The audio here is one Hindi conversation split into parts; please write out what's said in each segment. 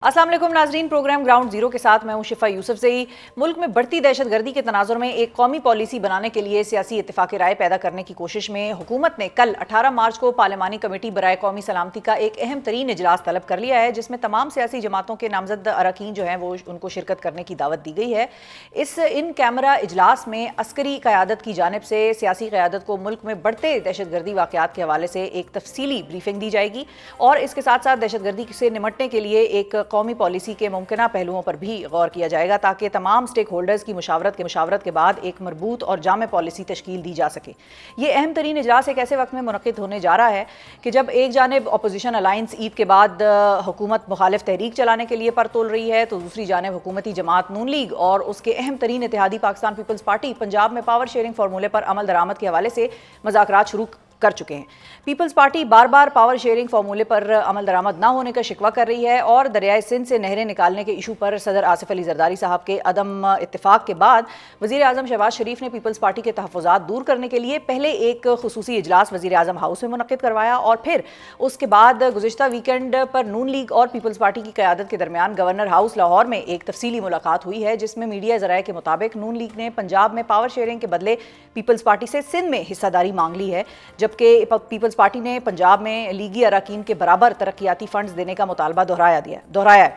अस्सलाम वालेकुम नाजरीन, प्रोग्राम ग्राउंड जीरो के साथ मैं हूं शिफा यूसुफ से ही। मुल्क में बढ़ती दहशतगर्दी के तनाजुर में एक कौमी पॉलिसी बनाने के लिए सियासी इत्तेफाक राय पैदा करने की कोशिश में हुकूमत ने कल 18 मार्च को पार्लिमानी कमेटी बराए कौमी सलामती का एक अहम तरीन इजलास तलब कर लिया है, जिसमें तमाम सियासी जमातों के नामजद अरकान जो हैं वो उनको शिरकत करने की दावत दी गई है। इस इन कैमरा इजलास में अस्करी क़यादत की जानिब से सियासी क़यादत को मुल्क में बढ़ते दहशतगर्दी वाक़यात के हवाले से एक तफसीली ब्रीफिंग दी जाएगी और इसके साथ साथ दहशतगर्दी से निमटने के लिए एक कौमी पॉलिसी के मुमकिना पहलुओं पर भी गौर किया जाएगा, ताकि तमाम स्टेक होल्डर्स की मुशावरत के बाद एक मरबूत और जामे पॉलिसी तश्कील दी जा सके। ये अहम तरीन इजलास एक ऐसे वक्त में मुनक़िद होने जा रहा है कि जब एक जानिब अपोजिशन अलाइंस ईद के बाद हुकूमत मुखालिफ तहरीक चलाने के लिए पर तोल रही है, तो दूसरी जानिब हुकूमती जमात नून लीग और उसके अहम तरीन इत्तेहादी पाकिस्तान पीपल्स पार्टी पंजाब में पावर शेयरिंग फार्मूले पर अमल दरामद के हवाले से मुज़ाकरात शुरू कर चुके हैं। पीपल्स पार्टी बार बार पावर शेयरिंग फार्मूले पर अमल दरामद ना होने का शिकवा कर रही है और दरियाए सिंध से नहरें निकालने के इशू पर सदर आसिफ अली जरदारी साहब के अदम इत्तेफाक के बाद वज़ीर आज़म शहबाज शरीफ ने पीपल्स पार्टी के तहफ़्फ़ुज़ात दूर करने के लिए पहले एक खुसूसी इजलास वज़ीर आज़म हाउस में मुनक़्क़िद करवाया और फिर उसके बाद गुज़िश्ता वीकेंड पर नून लीग और पीपल्स पार्टी की क़यादत के दरमियान गवर्नर हाउस लाहौर में एक तफसीली मुलाकात हुई है, जिसमें मीडिया ज़राए के मुताबिक नून लीग ने पंजाब में पावर शेयरिंग के बदले पीपल्स पार्टी से सिंध में हिस्सादारी मांग ली है, जबकि पीपल्स पार्टी ने पंजाब में लीगी अरकान के बराबर तरक्याती फंड्स देने का मुतालबा दोहराया है।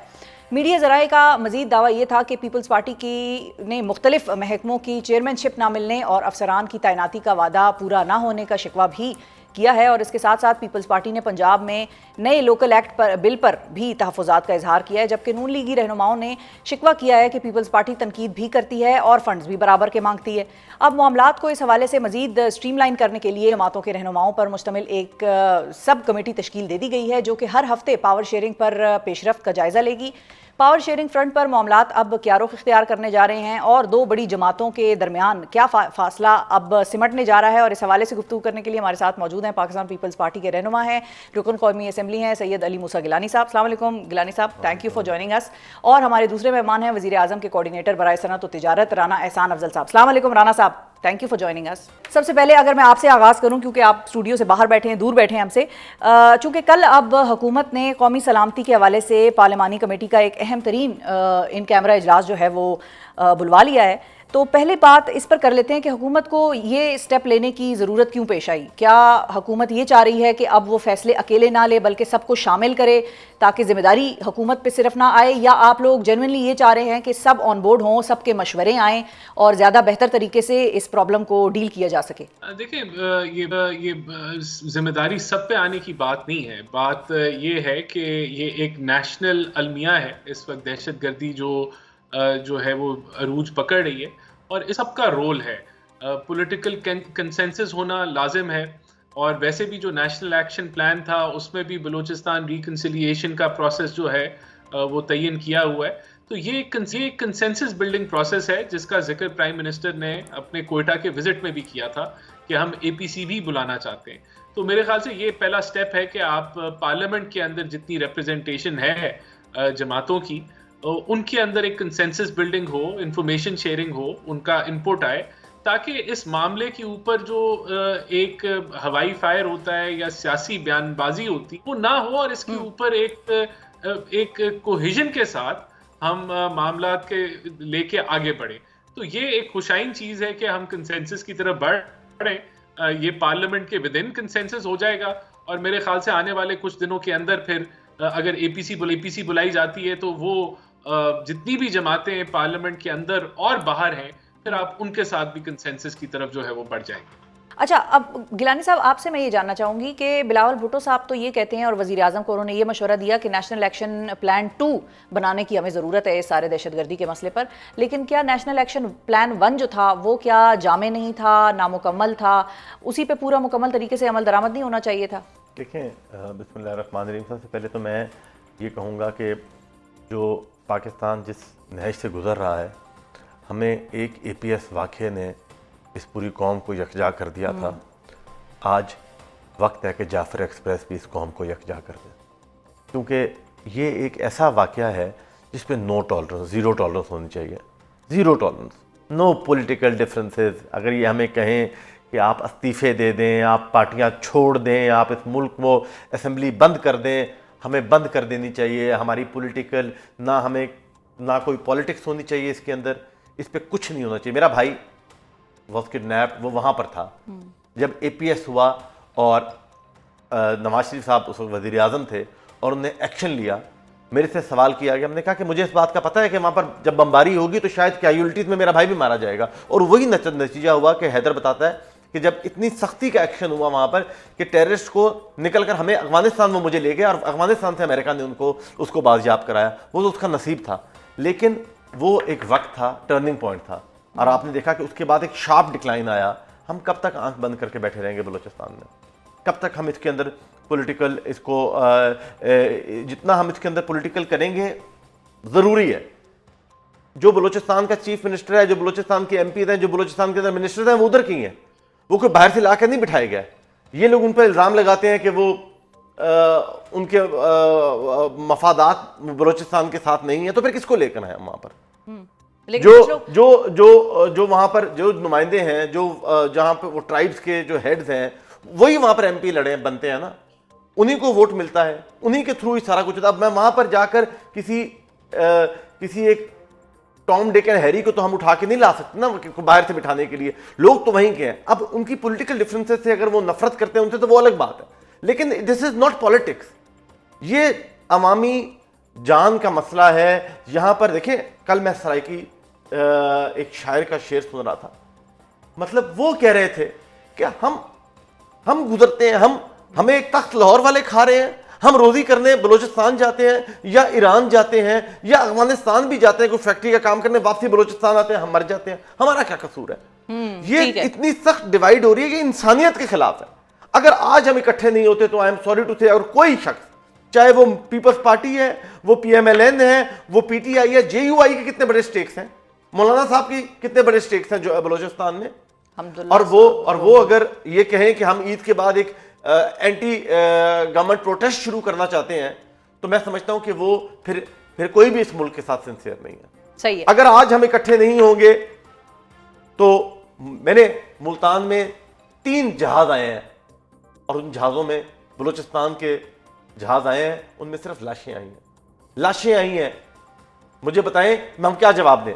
मीडिया ज़राए का मजीद दावा यह था कि पीपल्स पार्टी की ने मुख्तलिफ महकमों की चेयरमैनशिप ना मिलने और अफसरान की तैनाती का वादा पूरा ना होने का शिकवा भी किया है और इसके साथ साथ पीपल्स पार्टी ने पंजाब में नए लोकल एक्ट पर बिल पर भी तहफ़्फ़ुज़ात का इजहार किया है, जबकि नून लीगी रहनुमाओं ने शिकवा किया है कि पीपल्स पार्टी तनकीद भी करती है और फंड्स भी बराबर के मांगती है। अब मामलात को इस हवाले से मजीद स्ट्रीमलाइन करने के लिए जमातों के रहनुमाओं पर मुश्तमिल एक सब कमेटी तश्कील दे दी गई है, जो कि हर हफ्ते पावर शेयरिंग पर पेशरफ्त का जायज़ा लेगी। पावर शेयरिंग फ्रंट पर मामलात अब क्या रुख इख्तियार करने जा रहे हैं और दो बड़ी जमातों के दरमियान क्या फासला अब सिमटने जा रहा है, और इस हवाले से गुफ्तगू करने के लिए हमारे साथ मौजूद हैं पाकिस्तान पीपल्स पार्टी के रहनुमा हैं, रुकन कौमी असेंबली हैं सैयद अली मूसा गिलानी साहब। अस्सलाम वालेकुम गिलानी साहब, thank you for joining us. और हमारे दूसरे मेहमान हैं वज़ीर आज़म के कोऑर्डिनेटर बराए सनअत व तिजारत राना एहसान अफजल साहब। अस्सलाम वालेकुम राना साहब, thank you for joining us. सबसे पहले अगर मैं आपसे आगाज़ करूं, क्योंकि आप स्टूडियो से बाहर बैठे हैं, दूर बैठे हैं हमसे, चूँकि कल अब हुकूमत ने कौमी सलामती के हवाले से पार्लिमानी कमेटी का एक अहम तरीन इन कैमरा इजलास जो है वो बुलवा लिया है, तो पहले बात इस पर कर लेते हैं कि हुकूमत को ये स्टेप लेने की ज़रूरत क्यों पेश आई? क्या हुकूमत ये चाह रही है कि अब वो फैसले अकेले ना ले बल्कि सबको शामिल करे ताकि ज़िम्मेदारी हुकूमत पे सिर्फ ना आए, या आप लोग जेन्युइनली ये चाह रहे हैं कि सब ऑन बोर्ड हों, सबके मशवरे आएँ और ज़्यादा बेहतर तरीके से इस प्रॉब्लम को डील किया जा सके? देखिए, ये जिम्मेदारी सब पे आने की बात नहीं है। बात ये है कि ये एक नेशनल अलमिया है इस वक्त, दहशतगर्दी जो है वो अरूज पकड़ रही है और इस सब का रोल है। पॉलिटिकल कंसेंसस होना लाजिम है और वैसे भी जो नेशनल एक्शन प्लान था उसमें भी बलूचिस्तान रिकन्सिलिएशन का प्रोसेस जो है वो तयन किया हुआ है। तो ये एक कंसेंसस बिल्डिंग प्रोसेस है जिसका जिक्र प्राइम मिनिस्टर ने अपने कोयटा के विजिट में भी किया था कि हम APC भी बुलाना चाहते हैं। तो मेरे ख्याल से ये पहला स्टेप है कि आप पार्लियामेंट के अंदर जितनी रिप्रेजेंटेशन है जमातों की, उनके अंदर एक कंसेंसस बिल्डिंग हो, इंफॉर्मेशन शेयरिंग हो, उनका इनपुट आए, ताकि इस मामले के ऊपर जो एक हवाई फायर होता है या सियासी बयानबाजी होती वो ना हो और इसके ऊपर एक कोहेजन के साथ हम मामलात के लेके आगे बढ़े। तो ये एक खुशाइन चीज़ है कि हम कंसेंसस की तरफ बढ़ें। ये पार्लियामेंट के विदिन कंसेंसस हो जाएगा और मेरे ख्याल से आने वाले कुछ दिनों के अंदर फिर अगर APC बुलाई जाती है तो वो जितनी भी जमातें पार्लियामेंट के अंदर और बाहर हैं, फिर आप उनके साथ भी कंसेंसस की तरफ जो है वो बढ़ जाएंगे। अच्छा, अब गिलानी साहब आपसे मैं ये जानना चाहूँगी कि बिलावल भुट्टो साहब तो ये कहते हैं और वज़ीर आज़म को उन्होंने ये मशवरा दिया कि नेशनल एक्शन प्लान 2 बनाने की हमें ज़रूरत है इस सारे दहशतगर्दी के मसले पर, लेकिन क्या नेशनल एक्शन प्लान 1 जो था वो क्या जामे नहीं था, नामुकम्मल था, उसी पे पूरा मुकम्मल तरीके से अमल दरामद नहीं होना चाहिए था? देखें, बिस्मिल्लाहिर्रहमानिर्रहीम, सबसे पहले तो मैं ये कहूँगा कि जो पाकिस्तान जिस नहज से गुज़र रहा है, हमें एक APS वाक़े ने इस पूरी कौम को यकजा कर दिया था। आज वक्त है कि जाफ़र एक्सप्रेस भी इस कौम को यकजा कर दे, क्योंकि ये एक ऐसा वाक़या है जिस पे नो टॉलरेंस, ज़ीरो टॉलरेंस होनी चाहिए। Zero tolerance, no political differences. अगर ये हमें कहें कि आप इस्तीफ़े दे दें, आप पार्टियां छोड़ दें, आप इस मुल्क को असेंबली बंद कर दें, हमें बंद कर देनी चाहिए, हमारी पॉलिटिकल ना कोई पॉलिटिक्स होनी चाहिए इसके अंदर, इस पे कुछ नहीं होना चाहिए। मेरा भाई वॉज किडनैप्ड, वो वहाँ पर था जब APS हुआ और नवाज शरीफ साहब उस वक्त वज़ीर आज़म थे और उन्होंने एक्शन लिया। मेरे से सवाल किया गया, हमने कहा कि मुझे इस बात का पता है कि वहाँ पर जब बमबारी होगी तो शायद कैजुअल्टीज़ में मेरा भाई भी मारा जाएगा, और वही नतीजा हुआ कि हैदर बताता है कि जब इतनी सख्ती का एक्शन हुआ वहाँ पर कि टेररिस्ट को निकल कर हमें अफगानिस्तान में मुझे ले गया और अफगानिस्तान से अमेरिका ने उसको बाजियाब कराया, वो तो उसका नसीब था। लेकिन वो एक वक्त था, टर्निंग पॉइंट था, और आपने देखा कि उसके बाद एक शार्प डिक्लाइन आया। हम कब तक आंख बंद करके बैठे रहेंगे बलूचिस्तान में? कब तक हम इसके अंदर पॉलिटिकल जितना हम इसके अंदर पॉलिटिकल करेंगे ज़रूरी है। जो बलूचिस्तान का चीफ मिनिस्टर है, जो बलूचिस्तान के MP हैं, जो बलूचिस्तान के अंदर मिनिस्टर हैं, वो उधर की हैं, वो कोई बाहर से लाकर नहीं बिठाए गए। ये लोग उन पर इल्ज़ाम लगाते हैं कि वो उनके मफादात बलूचिस्तान के साथ नहीं है, तो फिर किसको लेकर आए वहाँ पर? जो वहाँ पर जो नुमाइंदे हैं, जो जहाँ पर वो ट्राइब्स के जो हेड्स हैं, वही वहाँ पर MP बनते हैं ना, उन्हीं को वोट मिलता है, उन्हीं के थ्रू ही सारा कुछ होता है। अब मैं वहाँ पर जाकर किसी एक टॉम डिक एंड हैरी को तो हम उठा के नहीं ला सकते ना बाहर से बिठाने के लिए, लोग तो वहीं के हैं। अब उनकी पॉलिटिकल डिफरेंसेस से अगर वो नफरत करते हैं उनसे तो वो अलग बात है, लेकिन दिस इज नॉट पॉलिटिक्स, ये अवामी जान का मसला है। यहाँ पर देखें, कल मैं सराइकी एक शायर का शेर सुन रहा था, मतलब वो कह रहे थे कि हम गुजरते हैं, हमें एक तख्त लाहौर वाले खा रहे हैं, हम रोजी करने बलूचिस्तान जाते हैं या ईरान जाते हैं या अफगानिस्तान भी जाते हैं, कोई फैक्ट्री का काम करने, वापसी बलूचिस्तान आते हैं, हम मर जाते हैं, हमारा क्या कसूर है? ये इतनी सख्त डिवाइड हो रही है कि इंसानियत के खिलाफ है। अगर आज हम इकट्ठे नहीं होते तो आई एम सॉरी टू से, और कोई शख्स, चाहे वो पीपल्स पार्टी है, वो PMLN है, वो PTI है, JUI के कितने बड़े स्टेक्स हैं, मौलाना साहब की कितने बड़े स्टेक्स हैं जो बलूचिस्तान में, और वो अगर ये कहें कि हम ईद के बाद एक एंटी गवर्नमेंट प्रोटेस्ट शुरू करना चाहते हैं, तो मैं समझता हूं कि वो फिर कोई भी इस मुल्क के साथ सिंसियर नहीं है। सही है। अगर आज हम इकट्ठे नहीं होंगे तो मैंने मुल्तान में 3 जहाज आए हैं और उन जहाज़ों में बलूचिस्तान के जहाज आए हैं, उनमें सिर्फ लाशें आई हैं। मुझे बताएं हम क्या जवाब दें?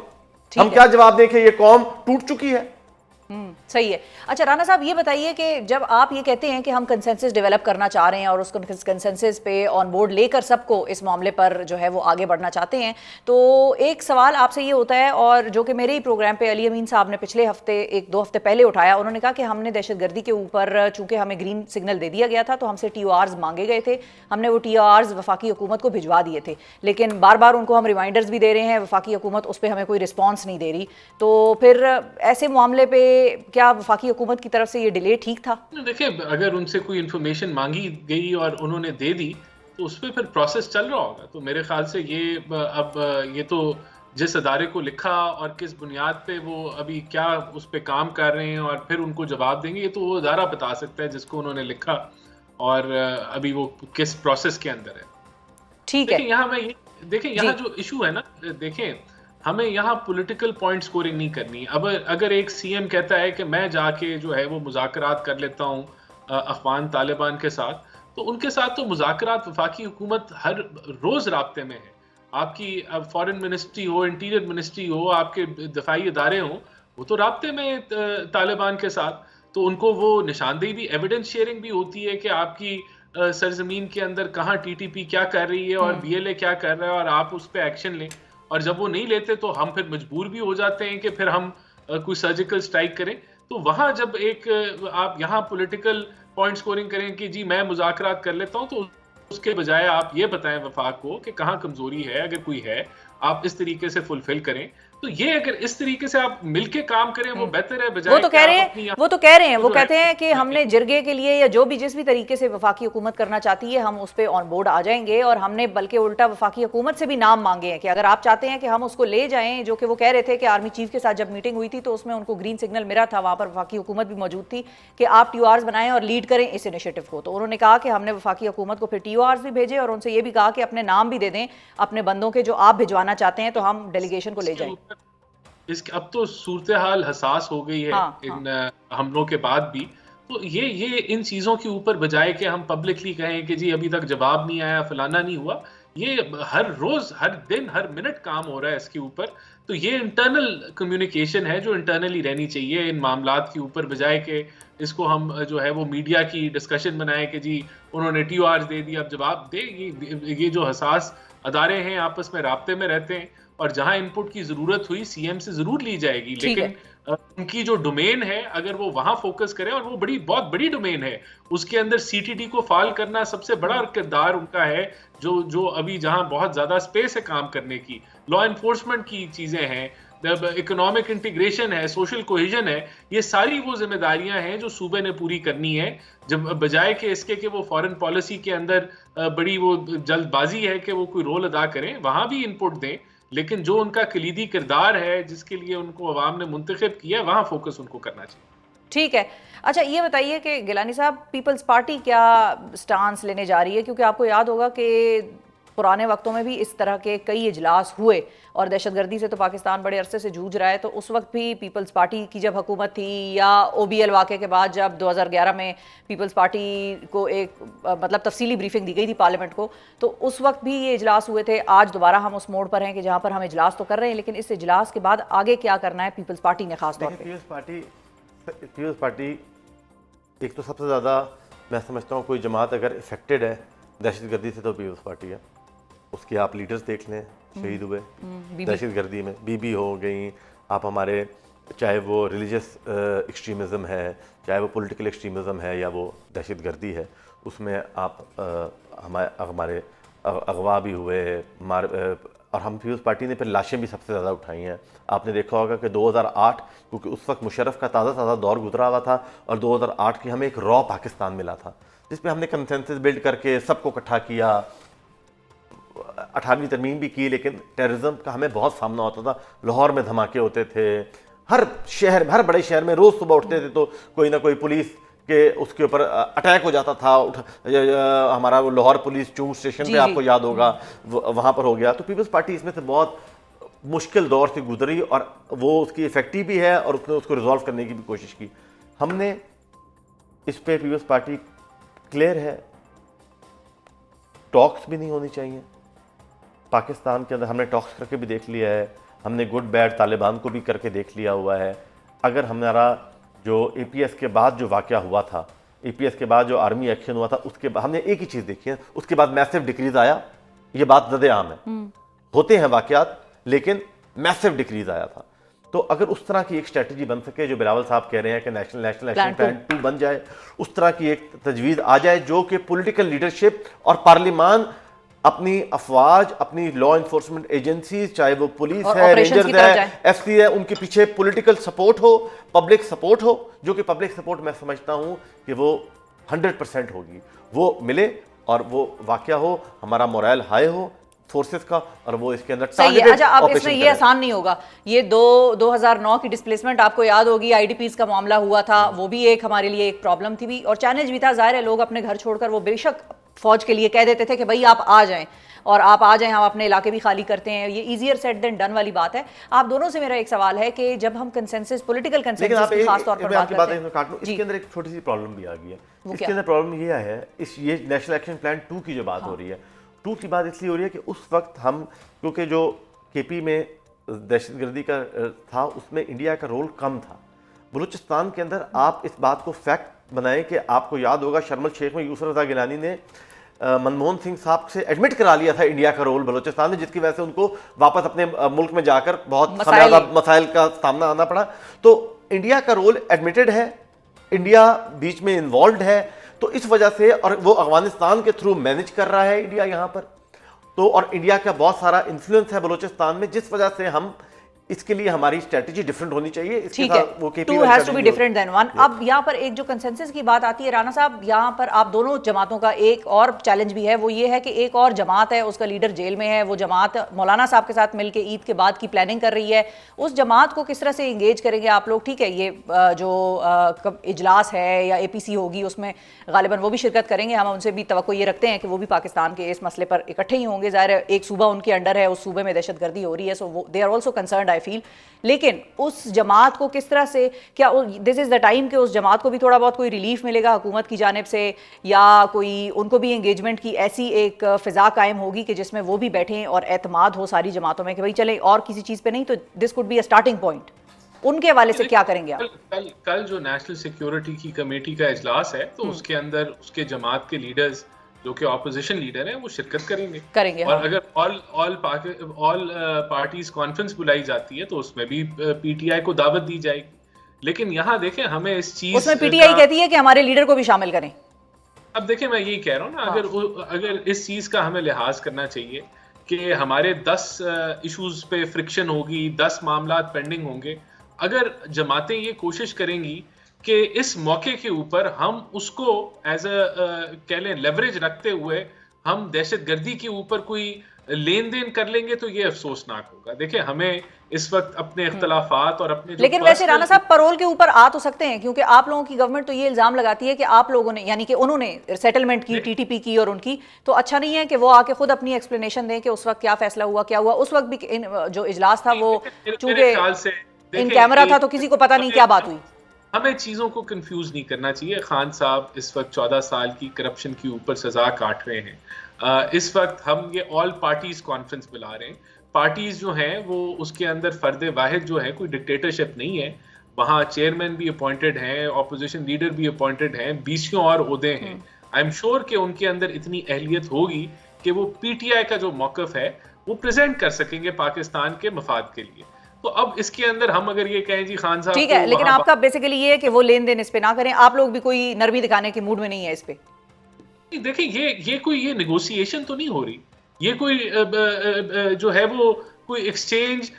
हम क्या जवाब दें कि ये कौम टूट चुकी है? सही है। अच्छा राना साहब, ये बताइए कि जब आप ये कहते हैं कि हम कंसेंसस डेवलप करना चाह रहे हैं और उस कंसेंसस पे ऑन बोर्ड लेकर सबको इस मामले पर जो है वो आगे बढ़ना चाहते हैं, तो एक सवाल आपसे ये होता है, और जो कि मेरे ही प्रोग्राम पे अली अमीन साहब ने पिछले हफ्ते 1-2 हफ्ते पहले उठाया, उन्होंने कहा कि हमने दहशतगर्दी के ऊपर चूंकि हमें ग्रीन सिग्नल दे दिया गया था तो हमसे TORs मांगे गए थे, हमने वो TORs वफाकी हुकूमत को भिजवा दिए थे, लेकिन बार बार उनको हम रिमाइंडर्स भी दे रहे हैं, वफाकी हुकूमत उस पर हमें कोई रिस्पॉन्स नहीं दे रही। तो फिर ऐसे मामले पे क्या वफाकी हुकूमत की तरफ से ये डिले ठीक था? देखिए, अगर उनसे कोई इन्फॉर्मेशन मांगी गई और उन्होंने दे दी तो उस पर फिर प्रोसेस चल रहा होगा। तो मेरे ख्याल से ये तो जिस अदारे को लिखा और किस बुनियाद पे वो अभी क्या उस पर काम कर रहे हैं और फिर उनको जवाब देंगे, ये तो वो अदारा बता सकता है जिसको उन्होंने लिखा और अभी वो किस प्रोसेस के अंदर है। ठीक है। यहाँ जो इशू है ना, देखें, हमें यहाँ पॉलिटिकल पॉइंट स्कोरिंग नहीं करनी। अब अगर एक CM कहता है कि मैं जाके जो है वो मुज़ाकरात कर लेता हूँ अफगान तालिबान के साथ, तो उनके साथ तो मुज़ाकरात वफाकी हुकूमत हर रोज़ राब्ते में है। आपकी फॉरेन मिनिस्ट्री हो, इंटीरियर मिनिस्ट्री हो, आपके दफाई इदारे हों, वो तो राब्ते में तालिबान के साथ। तो उनको वो निशानदेही भी, एविडेंस शेयरिंग भी होती है कि आपकी सरजमीन के अंदर कहाँ TTP क्या कर रही है और BLA क्या कर रहा है, और आप उस पर एक्शन लें। और जब वो नहीं लेते तो हम फिर मजबूर भी हो जाते हैं कि फिर हम कोई सर्जिकल स्ट्राइक करें। तो वहाँ जब आप यहाँ पॉलिटिकल पॉइंट स्कोरिंग करें कि जी मैं मुज़ाकरात कर लेता हूँ, तो उसके बजाय आप ये बताएं वफाक को कि कहाँ कमजोरी है, अगर कोई है आप इस तरीके से फुलफिल करें। तो ये अगर इस तरीके से आप मिलके काम करें वो बेहतर है, बजाय वो तो कह रहे हैं वो कहते हैं कि हमने जिरगे के लिए या जो भी जिस भी तरीके से वफाकी हुकूमत करना चाहती है हम उस पर ऑन बोर्ड आ जाएंगे, और हमने बल्कि उल्टा वफाकी हुकूमत से भी नाम मांगे हैं कि अगर आप चाहते हैं कि हम उसको ले जाएं, जो कि वो कह रहे थे कि आर्मी चीफ के साथ जब मीटिंग हुई थी तो उसमें उनको ग्रीन सिग्नल मिला था, वहां पर वफाकी हुकूमत भी मौजूद थी कि आप TORs बनाएं और लीड करें इस इनिशिएटिव को। तो उन्होंने कहा कि हमने वफाकी हुकूमत को फिर TORs भी भेजे और उनसे ये भी कहा कि अपने नाम भी दे दें अपने बंदों के जो आप भिजवाना चाहते हैं, तो हम डेलीगेशन को ले जाएं। अब तो सूरत हाल हसास हो गई है इन हमलों के बाद भी। तो ये इन चीज़ों के ऊपर बजाय कि हम पब्लिकली कहें कि जी अभी तक जवाब नहीं आया, फलाना नहीं हुआ, ये हर रोज़, हर दिन, हर मिनट काम हो रहा है इसके ऊपर। तो ये इंटरनल कम्युनिकेशन है जो इंटरनली रहनी चाहिए इन मामलात के ऊपर, बजाय कि इसको हम जो है वो मीडिया की डिस्कशन बनाएं कि जी उन्होंने TORs दे दिया, अब जवाब दे। ये जो हसास अदारे हैं आपस में राब्ते में रहते हैं, और जहां इनपुट की ज़रूरत हुई CM से ज़रूर ली जाएगी, लेकिन उनकी जो डोमेन है अगर वो वहां फोकस करें, और वो बहुत बड़ी डोमेन है, उसके अंदर CTT को फाल करना सबसे बड़ा किरदार उनका है, जो अभी जहां बहुत ज्यादा स्पेस है काम करने की। लॉ एनफोर्समेंट की चीजें हैं, इकोनॉमिक इंटीग्रेशन है, सोशल कोहेजन है, ये सारी वो जिम्मेदारियां हैं जो सूबे ने पूरी करनी है, जब बजाय के इसके कि वो फॉरेन पॉलिसी के अंदर बड़ी वो जल्दबाजी है कि वो कोई रोल अदा करें, वहां भी इनपुट दें, लेकिन जो उनका कलीदी किरदार है जिसके लिए उनको अवाम ने मुंतखब किया, वहां फोकस उनको करना चाहिए। ठीक है। अच्छा, ये बताइए कि गिलानी साहब, पीपल्स पार्टी क्या स्टांस लेने जा रही है? क्योंकि आपको याद होगा कि पुराने वक्तों में भी इस तरह के कई इजलास हुए, और दहशतगर्दी से तो पाकिस्तान बड़े अरसे से जूझ रहा है, तो उस वक्त भी पीपल्स पार्टी की जब हुकूमत थी, या OBL वाक़े के बाद जब 2011 में पीपल्स पार्टी को एक मतलब तफसीली ब्रीफिंग दी गई थी पार्लियामेंट को, तो उस वक्त भी ये इजलास हुए थे। आज दोबारा हम उस मोड़ पर हैं कि जहाँ पर हम इजलास तो कर रहे हैं, लेकिन इस इजलास के बाद आगे क्या करना है पीपल्स पार्टी ने खास तौर पर? पीपल्स पार्टी एक तो सबसे ज़्यादा मैं समझता हूँ, कोई जमात अगर इफेक्टेड है दहशतगर्दी से तो पीपल्स पार्टी है। उसके आप लीडर्स देख लें, शहीद हुए दहशतगर्दी में, बीबी हो गई, आप हमारे चाहे वो रिलीजियस एक्सट्रीमिज़म है, चाहे वो पॉलिटिकल एक्सट्रीमिज़म है, या वो दहशतगर्दी है, उसमें आप हमारे अगवा भी हुए, और हम पीपल्स पार्टी ने फिर लाशें भी सबसे ज़्यादा उठाई हैं। आपने देखा होगा कि 2008, क्योंकि उस वक्त मुशर्रफ का ताज़ा दौर गुजरा हुआ था, और 2008 की हमें एक रॉ पाकिस्तान मिला था, जिसमें हमने कंसेंसस बिल्ड करके सबको इकट्ठा किया, 18वीं तरमीम भी की, लेकिन टेररिज्म का हमें बहुत सामना होता था। लाहौर में धमाके होते थे, हर शहर, हर बड़े शहर में रोज़ सुबह उठते थे तो कोई ना कोई पुलिस के उसके ऊपर अटैक हो जाता था। हमारा वो लाहौर पुलिस चूंग स्टेशन पे आपको याद होगा, वहाँ पर हो गया। तो पीपल्स पार्टी इसमें से बहुत मुश्किल दौर से गुजरी, और वो उसकी इफेक्टिव भी है, और उसने उसको रिजॉल्व करने की भी कोशिश की। हमने इस पे पीपल्स पार्टी क्लियर है, टॉक्स भी नहीं होनी चाहिए पाकिस्तान के अंदर। हमने टॉक्स करके भी देख लिया है, हमने गुड बैड तालिबान को भी करके देख लिया हुआ है। अगर हमारा जो APS के बाद जो वाक़या हुआ था, APS के बाद जो आर्मी एक्शन हुआ था, उसके बाद हमने एक ही चीज़ देखी है, उसके बाद मैसिव डिक्रीज आया। ये बात ज़्यादा आम है, होते हैं वाक़यात, लेकिन मैसिव डिक्रीज आया था। तो अगर उस तरह की एक स्ट्रेटजी बन सके, जो बिलावल साहब कह रहे हैं कि नेशनल एक्शन प्लान 2 बन जाए, उस तरह की एक तजवीज़ आ जाए, जो कि पॉलिटिकल लीडरशिप और पार्लियामान अपनी अफवाज, अपनी लॉ इन्फोर्समेंट एजेंसीज, चाहे वो पुलिस है, रेंजर्स है, FC है, उनके पीछे पॉलिटिकल सपोर्ट हो, पब्लिक सपोर्ट हो, जो कि पब्लिक सपोर्ट मैं समझता हूं कि वो 100% होगी, वो मिले, और वो वाकया हो, हमारा मोरल हाई हो फोर्सेस का, और वो इसके अंदर सही है। अच्छा, अब इसमें ये आसान नहीं होगा। ये 2009 की डिस्प्लेसमेंट आपको याद होगी, IDPs का मामला हुआ था, वो भी एक हमारे लिए एक प्रॉब्लम थी भी, और चैलेंज भी था। जाहिर है लोग अपने घर छोड़कर वो बेशक फौज के लिए कह देते थे कि भाई आप आ जाएं, और आप आ जाएं, हम अपने इलाके भी खाली करते हैं। ये ईजियर सेड देन डन वाली बात है। आप दोनों से मेरा एक सवाल है कि जब हम कंसेंसस, पॉलिटिकल कंसेंसस की खास तौर पर बात करते हैं, इसके अंदर एक छोटी सी प्रॉब्लम भी आ गई है। इसके अंदर प्रॉब्लम ये है, ये नेशनल एक्शन प्लान 2 की जो बात हो रही है, 2 की बात इसलिए हो रही है कि उस वक्त हम, क्योंकि जो KP में दहशतगर्दी का था, उसमें इंडिया का रोल कम था। बलूचिस्तान के अंदर आप इस बात को फैक्ट बनाएं कि आपको याद होगा शर्म शेख में यूसुफ रज़ा गिलानी ने मनमोहन सिंह साहब से एडमिट करा लिया था इंडिया का रोल बलूचिस्तान में, जिसकी वजह से उनको वापस अपने मुल्क में जाकर बहुत मसाइल का सामना आना पड़ा। तो इंडिया का रोल एडमिटेड है, इंडिया बीच में इन्वॉल्व है, तो इस वजह से, और वो अफगानिस्तान के थ्रू मैनेज कर रहा है इंडिया यहाँ पर, तो और इंडिया का बहुत सारा इन्फ्लुएंस है बलूचिस्तान में, जिस वजह से हम इसके लिए हमारी स्ट्रेटजी डिफरेंट होनी चाहिए। ठीक है, 2 has to be different than 1। अब यहाँ पर एक जो कंसेंसस की बात आती है राना साहब, यहाँ पर आप दोनों जमातों का एक और चैलेंज भी है, वो ये है कि एक और जमात है, उसका लीडर जेल में है। वो जमात मौलाना साहब के साथ मिलकर ईद के बाद की प्लानिंग कर रही है। उस जमात को किस तरह से इंगेज करेंगे आप लोग? ठीक है, ये जो इजलास है या APC होगी, उसमें गालिबन वो भी शिरकत करेंगे, हम उनसे भी तवक्को ये रखते हैं कि वो भी पाकिस्तान के इस मसले पर इकट्ठे ही होंगे। ज़ाहिर है एक सूबा उनके अंडर है, उस सूबे में दहशतगर्दी हो रही है, so they are also concerned I feel, लेकिन उस जमात को किस तरह से, क्या दिस इज़ द टाइम कि उस जमात को भी थोड़ा बहुत कोई रिलीफ मिलेगा हुकूमत की जानिब से, या कोई उनको भी एंगेजमेंट की ऐसी एक फ़िज़ा कायम होगी कि जिसमें वो भी बैठें और एतमाद हो सारी जमातों में कि भाई चले और किसी चीज़ पे नहीं तो this could be a starting point? उनके हवाले से क्या करेंगे आप? कल जो नेशनल सिक्योरिटी की कमेटी का इजलास है तो उसके अंदर उसके जमात के लीडर्स जो कि ऑपोजिशन लीडर हैं वो शिरकत करेंगे और हाँ। अगर ऑल पार्टीज कॉन्फ्रेंस बुलाई जाती है तो उसमें भी पीटीआई को दावत दी जाएगी। लेकिन यहाँ देखें हमें इस चीज उसमें पीटीआई कहती है कि हमारे लीडर को भी शामिल करें। अब देखें मैं यही कह रहा हूँ ना, अगर इस चीज का हमें लिहाज करना चाहिए कि हमारे 10 इश्यूज पे फ्रिक्शन होगी, 10 मामला पेंडिंग होंगे, अगर जमातें ये कोशिश करेंगी कि इस मौके के ऊपर हम उसको एज कह लें लेवरेज रखते हुए हम दहशतगर्दी के ऊपर कोई लेन देन कर लेंगे तो ये अफसोसनाक होगा। देखिए हमें इस वक्त अपने इख्तलाफात और अपने लेकिन वैसे राना साहब पैरोल के ऊपर आ तो सकते हैं, क्योंकि आप लोगों की गवर्नमेंट तो ये इल्जाम लगाती है कि आप लोगों ने, यानी कि उन्होंने सेटलमेंट की, टीटीपी की और उनकी, तो अच्छा नहीं है कि वो आके खुद अपनी एक्सप्लेनेशन दें कि उस वक्त क्या फैसला हुआ, क्या हुआ उस वक्त भी। जो इजलास था वो चूंकि इन कैमरा था तो किसी को पता नहीं क्या बात हुई। हमें चीजों को कंफ्यूज नहीं करना चाहिए। खान साहब इस वक्त 14 साल की करप्शन के ऊपर सजा काट रहे हैं। इस वक्त हम ये ऑल पार्टीज कॉन्फ्रेंस बुला रहे हैं। पार्टीज जो हैं वो उसके अंदर फर्द वाहिद जो है, कोई डिक्टेटरशिप नहीं है, वहाँ चेयरमैन भी अपॉइंटेड हैं, ऑपोजिशन लीडर भी अपॉइंटेड हैं, 20 और ओहदे हैं। आई एम श्योर कि उनके अंदर इतनी अहलियत होगी कि वो पीटीआई का जो मौकफ है वो प्रेजेंट कर सकेंगे पाकिस्तान के मफाद के लिए। तो अब इसके अंदर हम अगर ये कहें जी खान साहब ठीक है, लेकिन आपका बेसिकली ये है कि वो लेन देन इस पे ना करें, आप लोग भी कोई नरमी दिखाने के मूड में नहीं है इस पे। देखिए ये कोई नेगोशिएशन तो नहीं हो रही, ये कोई जो है वो कोई एक्सचेंज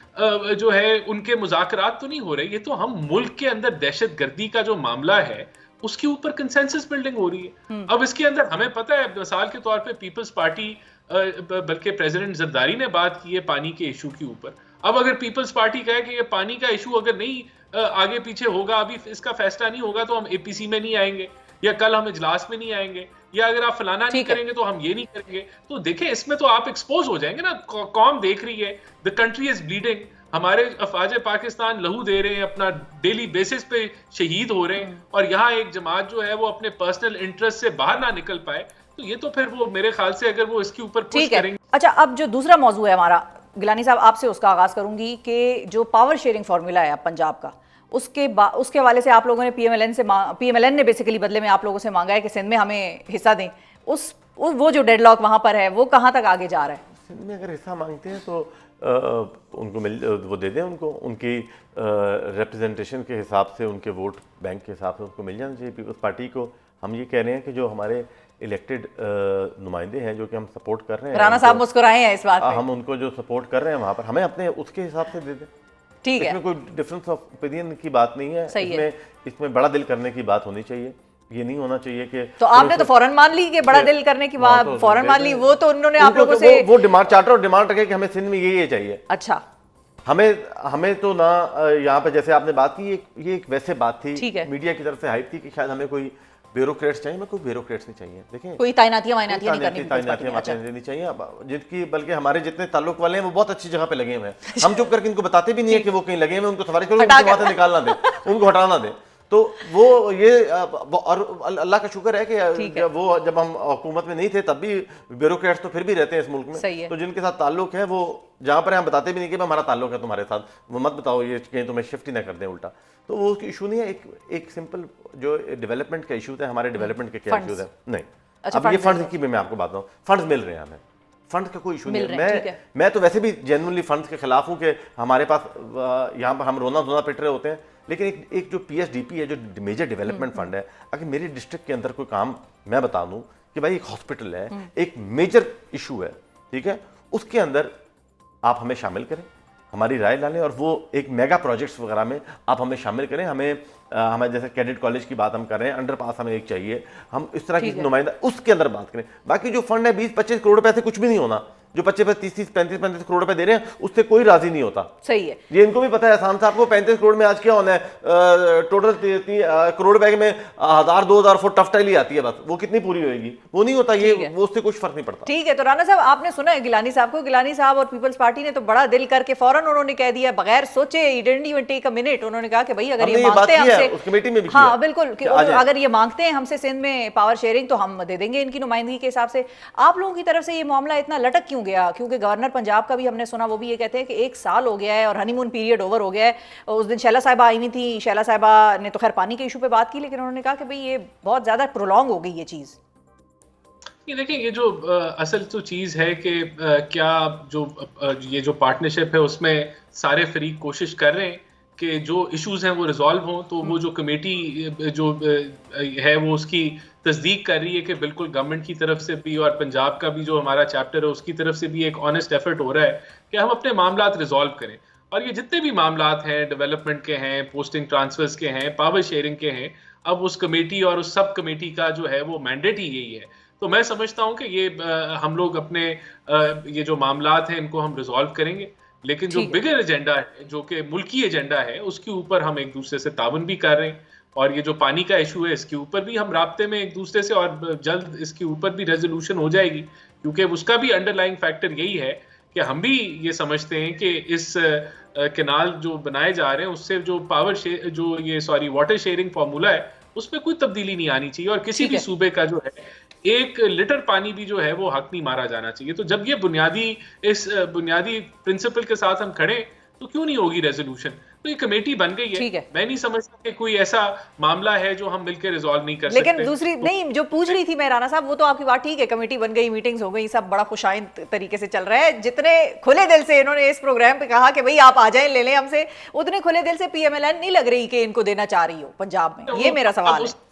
जो है उनके मुज़ाकरात तो नहीं हो रहे। ये तो हम मुल्क के अंदर दहशतगर्दी का जो मामला है उसके ऊपर कंसेंसस बिल्डिंग हो रही है। अब इसके अंदर हमें पता है, मिसाल के तौर पे पीपल्स पार्टी, बल्कि प्रेसिडेंट जरदारी ने बात की है पानी के इशू के ऊपर। अब अगर पीपल्स पार्टी कहे कि ये पानी का इशू अगर नहीं आगे पीछे होगा, अभी इसका फैसला नहीं होगा तो हम एपीसी में नहीं आएंगे, या कल हम इजलास में नहीं आएंगे, या अगर आप फलाना नहीं करेंगे तो हम ये नहीं करेंगे, तो देखें इसमें तो आप एक्सपोज हो जाएंगे ना। कौम देख रही है, द कंट्री इज ब्लीडिंग, हमारे अफवाज पाकिस्तान लहू दे रहे हैं, अपना डेली बेसिस पे शहीद हो रहे हैं, और यहाँ एक जमात जो है वो अपने पर्सनल इंटरेस्ट से बाहर ना निकल पाए, तो ये तो फिर वो मेरे ख्याल से अगर वो इसके ऊपर पुश करेंगे। अच्छा, अब जो दूसरा मौजू है हमारा, गिलानी साहब आपसे उसका आगाज करूंगी कि जो पावर शेयरिंग फार्मूला है पंजाब का, उसके हवाले से आप लोगों ने पीएमएलएन ने बेसिकली बदले में आप लोगों से मांगा है कि सिंध में हमें हिस्सा दें। वो जो डेडलॉक वहाँ पर है वो कहाँ तक आगे जा रहा है? सिंध में अगर हिस्सा मांगते हैं तो उनको वो दे दें, उनको उनकी रिप्रेजेंटेशन के हिसाब से, उनके वोट बैंक के हिसाब से उनको मिल जाना चाहिए पीपल्स पार्टी को। हम ये कह रहे हैं कि जो हमारे इलेक्टेड नुमाइंदे हैं जो कि हम सपोर्ट कर रहे हैं, राना साहब मुस्कुराए हैं इस बात पे, हम उनको जो सपोर्ट कर रहे हैं वहाँ पर हमें अपने उसके हिसाब से दे दें। ठीक है, इसमें कोई डिफरेंस ऑफ ओपिनियन की बात नहीं है, इसमें बड़ा दिल करने की बात होनी चाहिए। ये नहीं होना चाहिए कि तो आपने तो फौरन मान ली कि बड़ा दिल करने की बात फौरन मान ली, वो तो उन्होंने आप लोगों से वो डिमांड चार्टर और डिमांड रखे कि हमें सिंध में ये चाहिए। अच्छा, हमें तो ना यहाँ पे जैसे आपने बात की, ये एक वैसे बात थी, मीडिया की तरफ से हाइप थी कि शायद हमें कोई ब्यूरोक्रेट्स चाहिए। मैं कोई ब्यूरोक्रेट्स नहीं चाहिए। देखें, कोई ताइनातियां नहीं चाहिए जिनकी, बल्कि हमारे जितने ताल्लुक वाले हैं वो बहुत अच्छी जगह पे लगे हुए हैं। हम चुप करके इनको बताते भी नहीं है कि वो कहीं लगे हुए, उनको सवारी करो, उनको वहां से निकालना दे, उनको हटाना दे। तो वो ये, और अल्लाह का शुक्र है कि वो जब हम हुकूमत में नहीं थे तब भी ब्यूरोक्रेट्स तो फिर भी रहते हैं इस मुल्क में, तो जिनके साथ ताल्लुक है वो जहाँ पर हम बताते भी नहीं कि हमारा ताल्लुक है तुम्हारे साथ, वो मत बताओ ये कहीं तुम्हें शिफ्ट ही ना कर दें उल्टा। तो वो इशू नहीं है, एक सिंपल जो डेवलपमेंट का इशू है, हमारे डेवलपमेंट के क्या इशूज है नहीं। अब ये फंड की मैं आपको बात बताऊँ, फंड मिल रहे हैं हमें, फंड का कोई इशू नहीं है। मैं तो वैसे भी जेन्युइनली फंड के खिलाफ हूँ कि हमारे पास यहाँ पर हम रोना धोना पिट रहे होते हैं, लेकिन एक जो पीएसडीपी है, जो मेजर डेवलपमेंट फंड है, अगर मेरे डिस्ट्रिक्ट के अंदर कोई काम मैं बता दूं कि भाई एक हॉस्पिटल है, एक मेजर इशू है, ठीक है, उसके अंदर आप हमें शामिल करें, हमारी राय डालें, और वो एक मेगा प्रोजेक्ट्स वगैरह में आप हमें शामिल करें। हमें जैसे कैडेट कॉलेज की बात हम कर रहे हैं, अंडरपास हमें एक चाहिए, हम इस तरह की नुमाइंदा उसके अंदर बात करें। बाकी जो फंड है 20-25 करोड़ रुपए से कुछ भी नहीं होना, जो 25-30, 35 करोड़ रुपए दे रहे हैं उससे कोई राजी नहीं होता। सही है, ये इनको भी पता है, आसान साहब को 35 करोड़ में आज क्या होना है, टोटल करोड़ रुपए में 1000-2000 फुट टफ टाइल ही आती है, बस वो कितनी पूरी होगी, वो नहीं होता, ये वो उससे कुछ फर्क नहीं पड़ता। ठीक है। तो राणा साहब, आपने सुना है गिलानी साहब को, गिलानी साहब और पीपल्स पार्टी ने तो बड़ा दिल करके फौरन उन्होंने कह दिया, बगैर सोचे, he didn't even take a minute, उन्होंने कहा कि भाई अगर ये मांगते हैं हमसे, उस कमेटी में भी हाँ बिल्कुल, अगर ये मांगते हैं हमसे सिंध में पावर शेयरिंग तो हम दे देंगे इनकी नुमाइंदगी के हिसाब से। आप लोगों की तरफ से ये मामला इतना लटक क्यों गया? क्योंकि गवर्नर पंजाब का भी हमने सुना, वो भी ये कहते हैं कि 1 साल हो गया है और हनीमून पीरियड ओवर हो गया है। उस दिन शैला साहिबा आई हुई थी, शैला साहिबा ने तो खैर पानी के इशू पे बात की, लेकिन उन्होंने कहा कि भाई ये बहुत ज्यादा प्रोलॉन्ग हो गई ये चीज। ये देखिए, ये जो असल तो चीज़ है कि क्या ये जो पार्टनरशिप है उसमें सारे फरीक कोशिश कर रहे हैं कि जो इश्यूज हैं वो रिजॉल्व हों। तो वो जो कमेटी जो है वो उसकी तस्दीक कर रही है कि बिल्कुल गवर्नमेंट की तरफ से भी और पंजाब का भी जो हमारा चैप्टर है उसकी तरफ से भी एक ऑनेस्ट एफर्ट हो रहा है कि हम अपने मामलात रिजॉल्व करें। और ये जितने भी मामलात हैं, डेवलपमेंट के हैं, पोस्टिंग ट्रांसफर्स के हैं, पावर शेयरिंग के हैं, अब उस कमेटी और उस सब कमेटी का जो है वो मैंडेट ही यही है। तो मैं समझता हूं कि ये हम लोग अपने ये जो मामलात हैं इनको हम रिजॉल्व करेंगे, लेकिन जो बिगर एजेंडा है, जो कि मुल्की एजेंडा है, उसके ऊपर हम एक दूसरे से ताउन भी कर रहे हैं। और ये जो पानी का इशू है इसके ऊपर भी हम राब्ते में एक दूसरे से, और जल्द इसके ऊपर भी रेजोल्यूशन हो जाएगी, क्योंकि उसका भी अंडरलाइंग फैक्टर यही है कि हम भी ये समझते हैं कि इस कैनाल जो बनाए जा रहे हैं उससे जो वाटर शेयरिंग फार्मूला है उसमें कोई तब्दीली नहीं आनी चाहिए, और किसी भी सूबे का जो है 1 लीटर पानी भी जो है वो हक नहीं मारा जाना चाहिए। तो जब ये इस बुनियादी प्रिंसिपल के साथ हम खड़े तो क्यों नहीं होगी रेजोल्यूशन? तो ये कमेटी बन गई है, मैं नहीं समझता कि कोई ऐसा मामला है जो हम मिलकर रिजॉल्व नहीं कर सकते। लेकिन दूसरी नहीं, जो पूछ रही थी मैं राणा साहब, वो तो आपकी बात ठीक है, कमेटी बन गई, मीटिंग्स हो गई, सब बड़ा खुशाइंद तरीके से चल रहा है। जितने खुले दिल से इन्होंने इस प्रोग्राम पे कहा कि भाई आप आ जाएं, ले लें हमसे, उतने खुले दिल से पीएमएलएन नहीं लग रही कि इनको देना चाह रही हो पंजाब में। ये मेरा सवाल है।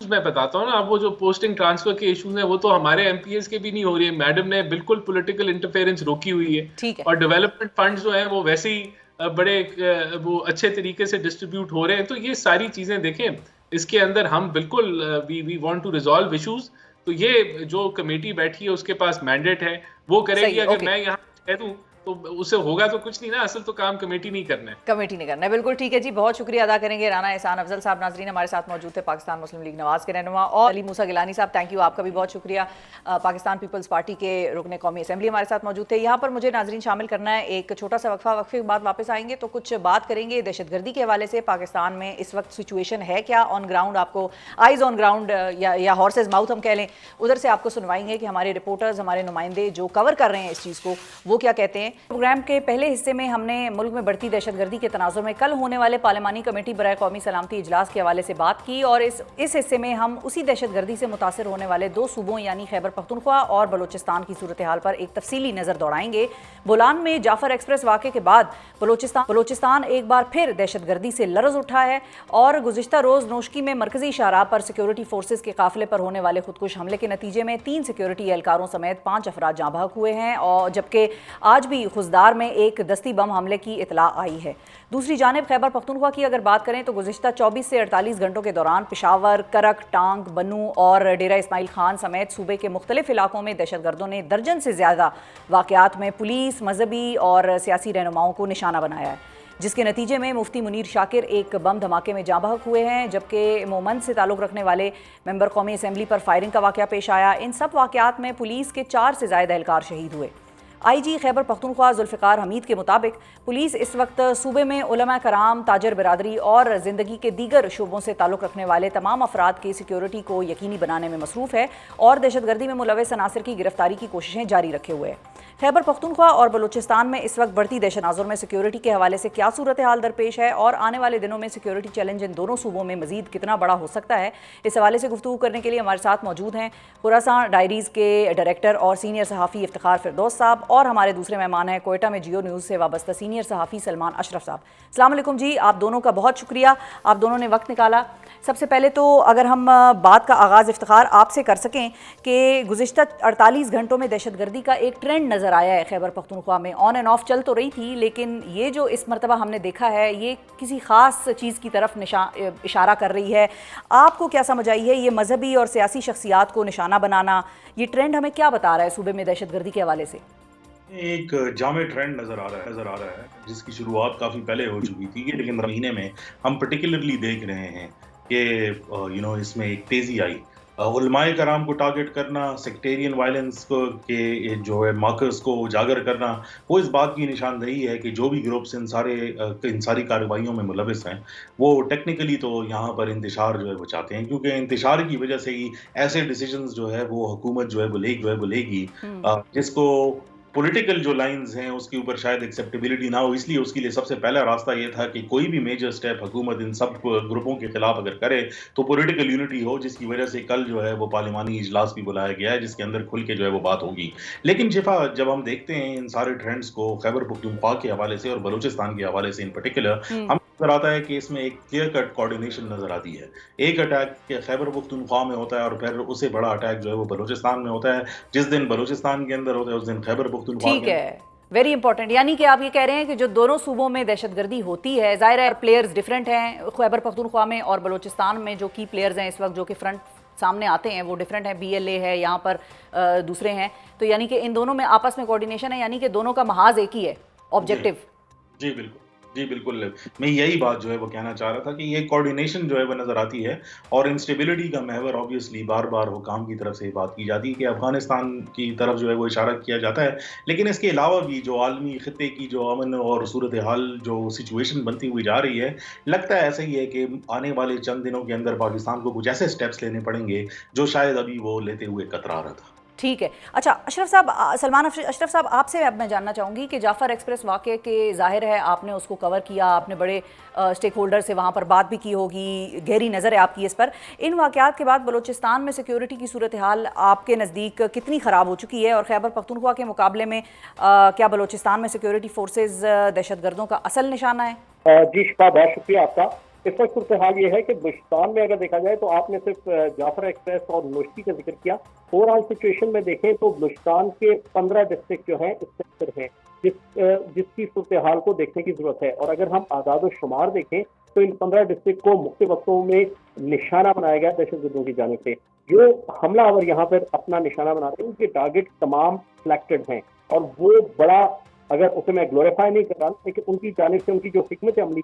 मैं बताता हूँ ना, अब वो जो पोस्टिंग ट्रांसफर के इश्यूज हैं वो तो हमारे एमपीएस के भी नहीं हो रही है। मैडम ने बिल्कुल पॉलिटिकल इंटरफेरेंस रोकी हुई है, और डेवलपमेंट फंड्स जो हैं वो वैसे ही बड़े वो अच्छे तरीके से डिस्ट्रीब्यूट हो रहे हैं। तो ये सारी चीजें देखें, इसके अंदर हम बिल्कुल we want to resolve issues. तो ये जो कमेटी बैठी है उसके पास मैंडेट है, वो करेगी। अगर मैं यहाँ कह दूं तो उससे होगा तो कुछ नहीं ना, असल तो काम कमेटी नहीं करना है, बिल्कुल ठीक है जी। बहुत शुक्रिया अदा करेंगे राना एहसान अफजल साहब। नाजरीन, हमारे साथ मौजूद थे पाकिस्तान मुस्लिम लीग नवाज के रहनुमा, और अली मूसा गिलानी साहब, थैंक यू, आपका भी बहुत शुक्रिया। पाकिस्तान पीपल्स पार्टी के रुकने कौमी असेंबली हमारे साथ मौजूद थे। यहाँ पर मुझे नाजरीन शामिल करना है एक छोटा सा वक्फा, वक्फे के बाद वापस आएंगे तो कुछ बात करेंगे दहशतगर्दी के हवाले से। पाकिस्तान में इस वक्त सिचुएशन है क्या ऑन ग्राउंड, आपको आइज ऑन ग्राउंड या हॉर्सेज माउथ हम कह लें, उधर से आपको सुनवाएंगे कि हमारे रिपोर्टर्स, हमारे नुमाइंदे जो कवर कर रहे हैं इस चीज़ को, वो क्या कहते हैं। प्रोग्राम के पहले हिस्से में हमने मुल्क में बढ़ती दहशतगर्दी के तनाजुर में कल होने वाले पार्लिमानी कमेटी बराए कौमी सलामती इजलास के हवाले से बात की, और इस हिस्से में हम उसी दहशतगर्दी से मुतासर होने वाले 2 सूबों यानी खैबर पख्तूनख्वा और बलोचिस्तान की सूरत हाल पर एक तफसीली नज़र दौड़ाएंगे। बोलान में जाफर एक्सप्रेस वाक़े के बाद बलोचिस्तान एक बार फिर दहशतगर्दी से लरज़ उठा है, और गुज़िश्ता रोज़ नोशकी में मरकजी शाहराह पर सिक्योरिटी फोर्सेज के काफिले पर होने वाले खुदकुश हमले के नतीजे में 3 सिक्योरिटी एहलकारों समेत 5 अफराद जाँ बहक हुए हैं, और जबकि आज भी खुजदार में एक दस्ती बम हमले की इतला आई है। दूसरी जानिब खैबर पख्तूनख्वा की अगर बात करें तो गुज़िश्ता 24 से 48 घंटों के दौरान पेशावर, करक, टांग, बनू और डेरा इस्माइल खान समेत सूबे के मुख्तलिफ इलाकों में दहशतगर्दों ने दर्जन से ज़्यादा वाक़यात में पुलिस, मजहबी और सियासी रहनुमाओं को निशाना बनाया है, जिसके नतीजे में मुफ्ती मुनीर शाकिर एक बम धमाके में जाँ बहक हुए हैं, जबकि मोमन से ताल्लुक़ रखने वाले मेंबर कौमी असेंबली पर फायरिंग का वाक़या पेश आया। इन सब वाक़यात में पुलिस के 4 से ज़ायद एहलकार शहीद हुए। आईजी खैबर पख्तूनख्वा जुल्फ़िकार हमीद के मुताबिक पुलिस इस वक्त सूबे में उलमा कराम, ताजर बिरादरी और ज़िंदगी के दीगर शोबों से ताल्लुक़ रखने वाले तमाम अफराद की सिक्योरिटी को यकीनी बनाने में मसरूफ़ है, और दहशतगर्दी में मुलव्वस अनासर की गिरफ्तारी की कोशिशें जारी रखे हुए है। खैबर पख्तूनख्वा और बलूचिस्तान में इस वक्त बढ़ती दहशत नाजुर में सिक्योरिटी के हवाले से क्या सूरत हाल दरपेश है, और आने वाले दिनों में सिक्योरिटी चैलेंज इन दोनों सूबों में मजीद कितना बड़ा हो सकता है, इस हवाले से गुफ्तगू करने के लिए हमारे साथ मौजूद हैं खुरासान डायरीज़ के डायरेक्टर और सीनियर सहाफ़ी इफ्तिखार फिरदौस साहब, और हमारे दूसरे मेहमान हैं कोयटा में जियो न्यूज़ से वाबस्ता सीनियर सहाफ़ी सलमान अशरफ साहब। अस्सलाम वालेकुम जी, आप दोनों का बहुत शुक्रिया, आप दोनों ने वक्त निकाला। सबसे पहले तो अगर हम बात का आगाज़ इफ्तिखार आपसे कर सकें कि गुज़िश्ता 48 घंटों में दहशतगर्दी का एक ट्रेंड नज़र आया है खैबर पख्तूनख्वा में, ऑन एंड ऑफ चल तो रही थी, लेकिन ये जो इस मरतबा हमने देखा है ये किसी ख़ास चीज़ की तरफ इशारा कर रही है। आपको क्या समझ आई है ये मजहबी और सियासी शख्सियात को निशाना बनाना, ये ट्रेंड हमें क्या बता रहा है सूबे में दहशतगर्दी के हवाले से? एक जामे ट्रेंड नज़र आ रहा है, जिसकी शुरुआत काफ़ी पहले हो चुकी थी, लेकिन महीने में हम पर्टिकुलरली देख रहे हैं कि इसमें एक तेज़ी आई। उलमाए कराम को टारगेट करना, सेक्टेरियन वायलेंस को के जो है मार्कर्स को उजागर करना, वो इस बात की निशानदेही है कि जो भी ग्रुप्स इन सारी कार्रवाइयों में मुलविस हैं, वो टेक्निकली तो यहाँ पर इंतशार जो है वो चाहते हैं, क्योंकि इंतशार की वजह से ही ऐसे डिसीजंस जो है वो हुकूमत जो है वो लेगी जिसको पॉलिटिकल जो लाइंस हैं उसके ऊपर शायद एक्सेप्टेबिलिटी ना हो, इसलिए उसके लिए सबसे पहला रास्ता ये था कि कोई भी मेजर स्टेप हुकूमत इन सब ग्रुपों के खिलाफ अगर करे तो पॉलिटिकल यूनिटी हो, जिसकी वजह से कल जो है वो पार्लिमानी इजलास भी बुलाया गया है, जिसके अंदर खुल के जो है वो बात होगी। लेकिन शिफा, जब हम देखते हैं इन सारे ट्रेंड्स को खैबर पख्तूनख्वा के हवाले से और बलूचिस्तान के हवाले से इन पर्टिकुलर, हम नजर आता है कि इसमें एक क्लियर कट कोऑर्डिनेशन नजर आती है। एक अटैक खैबर पख्तूनख्वा में होता है और फिर उससे बड़ा अटैक जो है वो बलूचिस्तान में होता है। जिस दिन बलूचिस्तान के अंदर होता है उस दिन खैबर पख्तूनख्वा ठीक है, वेरी इंपॉर्टेंट। यानी कि आप ये कह रहे हैं कि जो दोनों सूबों में दहशतगर्दी होती है, जाहिर है प्लेयर्स डिफरेंट हैं, खैबर पख्तूनख्वा में और बलूचिस्तान में जो की प्लेयर्स हैं इस वक्त जो कि फ्रंट सामने आते हैं वो डिफरेंट है, BLA है, यहाँ पर दूसरे हैं, तो यानी कि इन दोनों में आपस में कोऑर्डिनेशन है, यानी कि दोनों का महाज एक ही है, ऑब्जेक्टिव। जी बिल्कुल, जी बिल्कुल। मैं यही बात जो है वो कहना चाह रहा था कि ये कोऑर्डिनेशन जो है वो नज़र आती है और इंस्टेबिलिटी का महवर ऑब्वियसली बार-बार हुकाम की तरफ से बात की जाती है कि अफ़गानिस्तान की तरफ जो है वो इशारा किया जाता है। लेकिन इसके अलावा भी जो आलमी खित्ते की जो अमन और सूरत-ए-हाल जो सिचुएशन बनती हुई जा रही है, लगता है ऐसा ही है कि आने वाले चंद दिनों के अंदर पाकिस्तान को कुछ ऐसे स्टेप्स लेने पड़ेंगे जो शायद अभी वो लेते हुए कतरा रहा था। ठीक है। अच्छा अशरफ साहब, सलमान अशरफ साहब, आपसे अब मैं जानना चाहूँगी कि जाफ़र एक्सप्रेस वाक़े के ज़ाहिर है आपने उसको कवर किया, आपने बड़े स्टेक होल्डर से वहाँ पर बात भी की होगी, गहरी नज़र है आपकी इस पर। इन वाक़यात के बाद बलूचिस्तान में सिक्योरिटी की सूरत हाल आपके नज़दीक कितनी ख़राब हो चुकी है और खैबर पख्तूनख्वा के मुकाबले में क्या बलूचिस्तान में सिक्योरिटी फोर्सेज दहशतगर्दों का असल निशाना है? जी शिफा, बहुत शुक्रिया आपका। इस वक्त सूरत हाल ये है कि बलूचिस्तान में अगर देखा जाए तो आपने सिर्फ जाफर एक्सप्रेस और नोश्ती का जिक्र किया। ओवरऑल सिचुएशन में देखें तो बलूचिस्तान के 15 डिस्ट्रिक्ट जो हैं इस सेक्टर हैं जिसकी सूरत हाल को देखने की जरूरत है। और अगर हम आदाद शुमार देखें तो इन 15 डिस्ट्रिक्ट को मुख्तलिफ वक्तों में निशाना बनाया गया दहशतगर्दों की जानिब से। जो हमलावर यहाँ पर अपना निशाना बनाते हैं उनके टारगेट तमाम सिलेक्टेड हैं और वो बड़ा, अगर उसे मैं ग्लोरीफाई नहीं कर रहा लेकिन उनकी जानिब से उनकी जो हिकमत अमली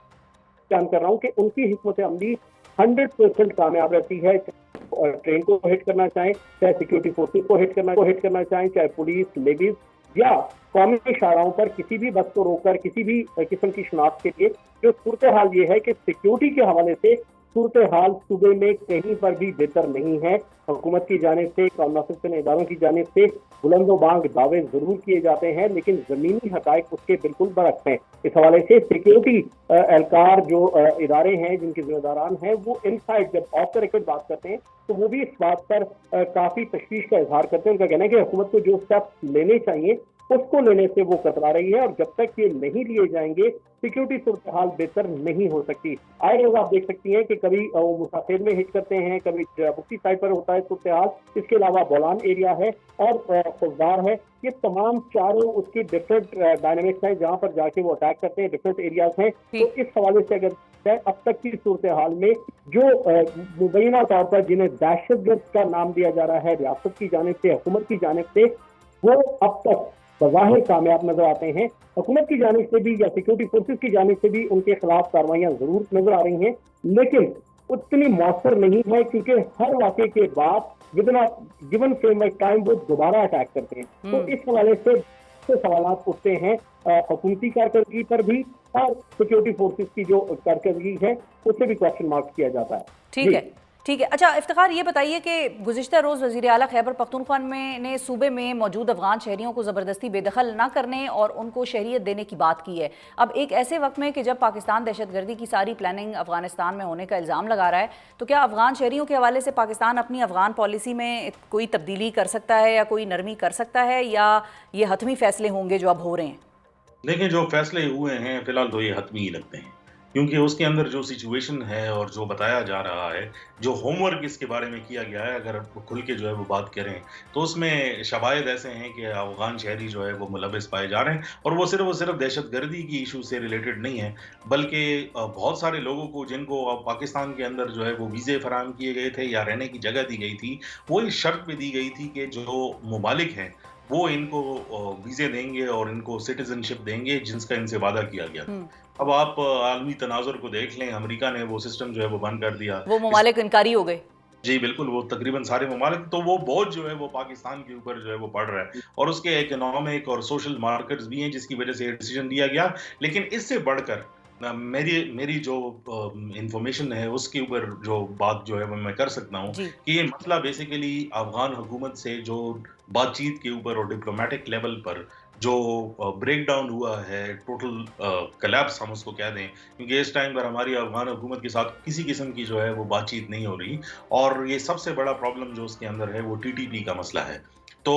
जान कर रहा हूँ कि उनकी हिकमत अमली 100% कामयाब रहती है। ट्रेन को हिट करना चाहें, चाहे सिक्योरिटी फोर्सेस को हिट करना चाहें, चाहे पुलिस, लेडीज या कौमी शाहराहों पर किसी भी बस को रोककर किसी भी किस्म की शनाख्त के लिए। जो सूरत हाल ये है कि सिक्योरिटी के हवाले से सूरत हाल सूबे में कहीं पर भी बेहतर नहीं है। हुकूमत की जानिब से, कौम नासिर इदारों की जानिब से बुलंदोबांग दावे जरूर किए जाते हैं लेकिन जमीनी हकायक उसके बिल्कुल बरक्स हैं। इस हवाले से सिक्योरिटी एहलकार जो इदारे हैं जिनके जिम्मेदारान हैं वो इनसाइड जब ऑफ द रिकॉर्ड बात करते हैं तो वो भी इस बात पर काफी तशवीश का इजहार करते हैं। उनका कहना है कि हुकूमत को जो स्टेप्स लेने चाहिए उसको लेने से वो कतरा रही है और जब तक ये नहीं लिए जाएंगे सिक्योरिटी सूरत हाल बेहतर नहीं हो सकती। आए रोज आप देख सकती हैं कि कभी वो मुसाफिर में हिट करते हैं, कभी बुक्सी साइड पर होता है सूरत हाल, इसके अलावा बोलान एरिया है और खुजदार है। ये तमाम चारों उसकी डिफरेंट डायनेमिक्स हैं जहाँ पर जाके वो अटैक करते हैं, डिफरेंट एरियाज हैं। तो इस हवाले से अगर अब तक की सूरत हाल में जो मुबैना तौर पर जिन्हें दहशतगर्द का नाम दिया जा रहा है रियासत की जानिब से, हुकूमत की जानिब से, वो अब तक बज़ाहिर कामयाब नजर आते हैं। हुकूमत की जानिब से भी या सिक्योरिटी फोर्सेस की जानिब से भी उनके खिलाफ कार्रवाइयां जरूर नजर आ रही हैं लेकिन उतनी मौसर नहीं है क्योंकि हर वाक़े के बाद within a given framework time वो दोबारा अटैक करते हैं। तो इस हवाले से सवाल उठते हैं हुकूमती कारकर्दगी पर भी और सिक्योरिटी फोर्सेस की जो कारकर्दगी है उससे भी क्वेश्चन मार्क किया जाता है। ठीक है, ठीक है। अच्छा इफ्तिखार, ये बताइए कि गुज़िश्ता रोज़ वज़ीर आला खैबर पख्तूनख्वा ने सूबे में मौजूद अफगान शहरियों को ज़बरदस्ती बेदखल ना करने और उनको शहरियत देने की बात की है। अब एक ऐसे वक्त में कि जब पाकिस्तान दहशतगर्दी की सारी प्लानिंग अफगानिस्तान में होने का इल्ज़ाम लगा रहा है, तो क्या अफगान शहरियों के हवाले से पाकिस्तान अपनी अफगान पॉलिसी में कोई तब्दीली कर सकता है या कोई नरमी कर सकता है या ये हतमी फैसले होंगे जो अब हो रहे हैं? देखिए, जो फैसले हुए हैं फिलहाल तो ये हतमी ही लगते हैं क्योंकि उसके अंदर जो सिचुएशन है और जो बताया जा रहा है, जो होमवर्क इसके बारे में किया गया है, अगर खुल के जो है वो बात करें तो उसमें शवायद ऐसे हैं कि अफगान शहरी जो है वो मुलविस पाए जा रहे हैं और वो सिर्फ दहशतगर्दी की इशू से रिलेटेड नहीं है बल्कि बहुत सारे लोगों को जिनको पाकिस्तान के अंदर जो है वो वीज़े फराहम किए गए थे या रहने की जगह दी गई थी, वो इस शर्त पे दी गई थी कि जो मुमालिक हैं वो इनको वीजे देंगे और इनको सिटीजनशिप देंगे जिसका इनसे वादा किया गया था। अब आप आलमी तनाजुर को देख लें, अमेरिका ने वो सिस्टम जो है वो बंद कर दिया। वो ममालिक इनकारी हो गए। जी बिल्कुल, वो तकरीबन सारे ममालिक, तो वो बोझ जो है वो पाकिस्तान के ऊपर जो है वो पड़ रहा है और उसके इकोनॉमिक और सोशल मार्केट्स भी हैं जिसकी वजह से ये डिसीजन लिया गया। लेकिन इससे बढ़कर मेरी मेरी जो इंफॉर्मेशन है उसके ऊपर जो बात जो है वो मैं कर सकता हूँ जी। कि ये मसला बेसिकली अफ़गान हुकूमत से जो बातचीत के ऊपर और डिप्लोमेटिक लेवल पर जो ब्रेक डाउन हुआ है, टोटल कोलैप्स हम उसको कह दें, क्योंकि इस टाइम पर हमारी अफ़गान हुकूमत के साथ किसी किस्म की जो है वो बातचीत नहीं हो रही और ये सबसे बड़ा प्रॉब्लम जो उसके अंदर है वो टीटीपी का मसला है। तो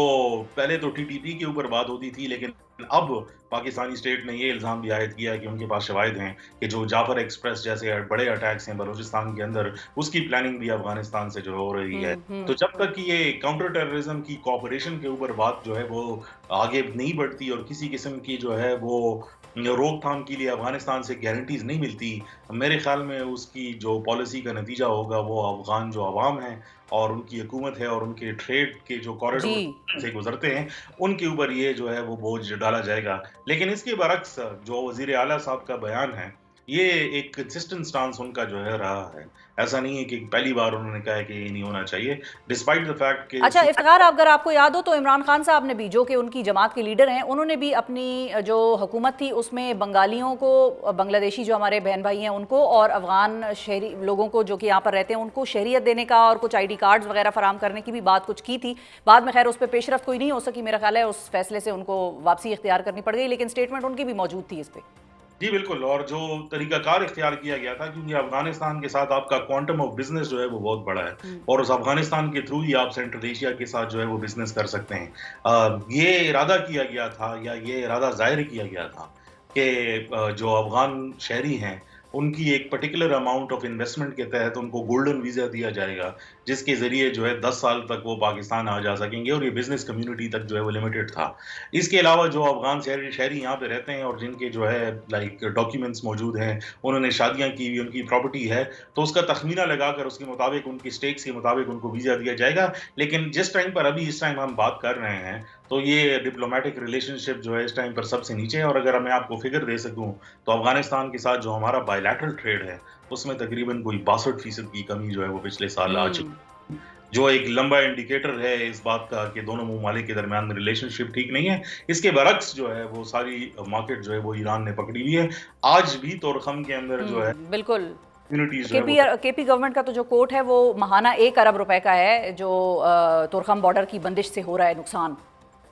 पहले तो टीटीपी के ऊपर बात होती थी, लेकिन अब पाकिस्तानी स्टेट ने ये इल्ज़ाम भी आयद किया है कि उनके पास शवाहिद हैं कि जो जाफर एक्सप्रेस जैसे बड़े अटैक्स हैं बलूचिस्तान के अंदर, उसकी प्लानिंग भी अफ़गानिस्तान से जो हो रही है। तो जब तक कि ये काउंटर टेररिज्म की कोऑपरेशन के ऊपर बात जो है वो आगे नहीं बढ़ती और किसी किस्म की जो है वो रोकथाम के लिए अफ़गानिस्तान से गारंटीज़ नहीं मिलती, मेरे ख़्याल में उसकी जो पॉलिसी का नतीजा होगा वो अफ़गान जो अवाम है और उनकी हुकूमत है और उनके ट्रेड के जो कॉरिडोर जी। से गुजरते हैं, उनके ऊपर ये जो है वो बोझ डाला जाएगा। लेकिन इसके बरक्स जो वज़ीर आला साहब का बयान है, ये एक कंसिस्टेंट स्टांस उनका जो है रहा है। ऐसा नहीं है कि पहली बार उन्होंने कहा है कि ये नहीं होना चाहिए, डिस्पाइट द फैक्ट कि अच्छा इफ्तिखार, अगर आपको याद हो तो इमरान खान साहब ने भी, जो कि उनकी जमात के लीडर हैं, उन्होंने भी अपनी जो हुकूमत थी उसमें बंगालियों को, बांग्लादेशी जो हमारे बहन भाई हैं उनको और अफगान शहरी लोगों को जो कि यहाँ पर रहते हैं उनको शहरियत देने का और कुछ ID कार्ड्स वगैरह फराम करने की भी बात कुछ की थी। बाद में खैर उस पर पेशरफ्त कोई नहीं हो सकी, मेरा ख्याल है उस फैसले से उनको वापसी इख्तियार करनी पड़ गई, लेकिन स्टेटमेंट उनकी भी मौजूद थी इस पर। जी बिल्कुल, और जो तरीकाकार इख्तियार किया गया था, क्योंकि अफ़गानिस्तान के साथ आपका क्वांटम ऑफ बिज़नेस जो है वो बहुत बड़ा है और उस अफ़गानिस्तान के थ्रू ही आप सेंट्रल एशिया के साथ जो है वो बिज़नेस कर सकते हैं। ये इरादा किया गया था या ये इरादा ज़ाहिर किया गया था कि जो अफ़गान शहरी हैं, उनकी एक पर्टिकुलर अमाउंट ऑफ इन्वेस्टमेंट के तहत उनको गोल्डन वीज़ा दिया जाएगा, जिसके ज़रिए जो है 10 साल तक वो पाकिस्तान आ जा सकेंगे और ये बिज़नेस कम्युनिटी तक जो है वो लिमिटेड था। इसके अलावा जो अफ़गान शहरी यहाँ पे रहते हैं और जिनके जो है लाइक डॉक्यूमेंट्स मौजूद हैं, उन्होंने शादियाँ की हुई, उनकी प्रॉपर्टी है, तो उसका तख़मीना लगाकर उसके मुताबिक उनकी स्टेक्स के मुताबिक उनको वीज़ा दिया जाएगा। लेकिन जिस टाइम पर अभी इस टाइम हम बात कर रहे हैं, तो ये डिप्लोमेटिक रिलेशनशिप जो है इस टाइम पर सबसे नीचे है और अगर मैं आपको फ़िगर दे सकूँ, तो अफ़गानिस्तान के साथ जो हमारा बायलैटरल ट्रेड है, उसमें तकरीबन कोई 62% की कमी जो है वो पिछले साल आ चुकी, जो एक लंबा इंडिकेटर है इस बात का कि दोनों ममालिक के दरमियान रिलेशनशिप ठीक नहीं है। इसके बरक्स जो है वो सारी मार्केट जो है वो ईरान ने पकड़ी हुई है। आज भी तोरखम के अंदर जो है बिल्कुल, कम्युनिटीज जो है वो केपी गवर्नमेंट का तो जो कोट है वो महाना 1 अरब रुपए का है, जो तोरखम बॉर्डर की बंदिश से हो रहा है नुकसान।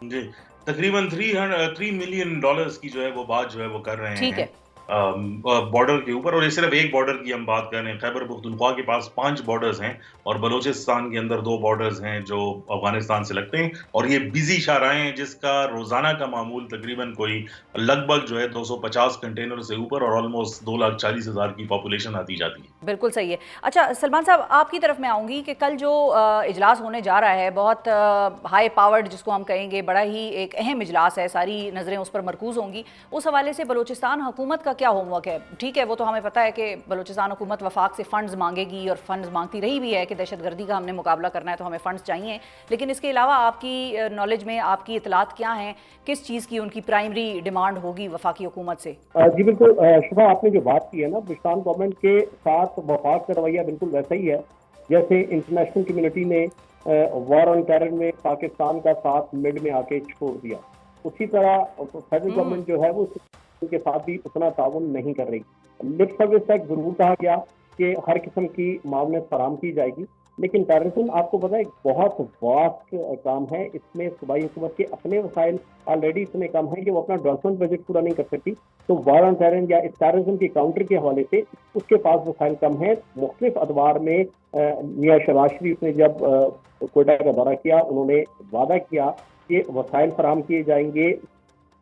जी, तकरीबन $3 मिलियन की जो है वो बात जो है वो कर रहे ठीक हैं है। बॉर्डर के ऊपर, और ये सिर्फ एक बॉर्डर की हम बात कर रहे हैं। खैबर पख्तूनख्वा के पास 5 बॉर्डर्स हैं और बलूचिस्तान के अंदर 2 बॉर्डर्स हैं जो अफगानिस्तान से लगते हैं और ये बिजी शाहराहें हैं जिसका रोजाना का मामूल तकरीबन कोई लगभग जो है 250 कंटेनर से ऊपर और ऑलमोस्ट 2,40,000 की पॉपुलेशन आती जाती है। बिल्कुल सही है। अच्छा सलमान साहब, आपकी तरफ मैं आऊँगी कि कल जो इजलास होने जा रहा है, बहुत हाई पावर्ड जिसको हम कहेंगे, बड़ा ही एक अहम इजलास है, सारी नज़रें उस पर मरकूज़ होंगी। उस हवाले से बलूचिस्तान हुकूमत का क्या होमवर्क है? ठीक है, वो तो हमें पता है कि बलूचिस्तान हुकूमत वफाक से फ़ंड्स मांगेगी और फ़ंड्स मांगती रही भी है कि दहशतगर्दी का हमने मुकाबला करना है तो हमें फ़ंड्स चाहिए, लेकिन इसके अलावा आपकी नॉलेज में, आपकी इतलात क्या हैं, किस चीज़ की उनकी प्राइमरी डिमांड होगी वफाकी हुकूमत से? जी बिल्कुल शुभा, आपने जो बात की है ना, बलूचिस्तान गवर्नमेंट के साथ वफाक का रवैया बिल्कुल वैसा ही है जैसे इंटरनेशनल कम्युनिटी ने वॉर ऑन टेरर में पाकिस्तान का साथ मिड में आके छोड़ दिया, उसी तरह फेडरल गवर्नमेंट जो है वो के साथ भी उतना ताउन नहीं कर रही। लिप सर्विस तक जरूर कहा गया कि हर किस्म की मामूलियत फराम की जाएगी, लेकिन टेररिज्म आपको पता है एक बहुत वास्ट काम है। इसमें सूबाई हुकूमत के अपने वसाइल ऑलरेडी इतने कम है कि वो अपना डेवलपमेंट बजट पूरा नहीं कर सकती, तो वार ऑन टेरर या इस टेररिज्म के काउंटर के हवाले से उसके पास वसाइल कम है। मुख्तलिफ अदवार में मियां शहबाज शरीफ ने जब कोयटा का दौरा किया, उन्होंने वादा किया कि वसाइल फराम किए जाएंगे,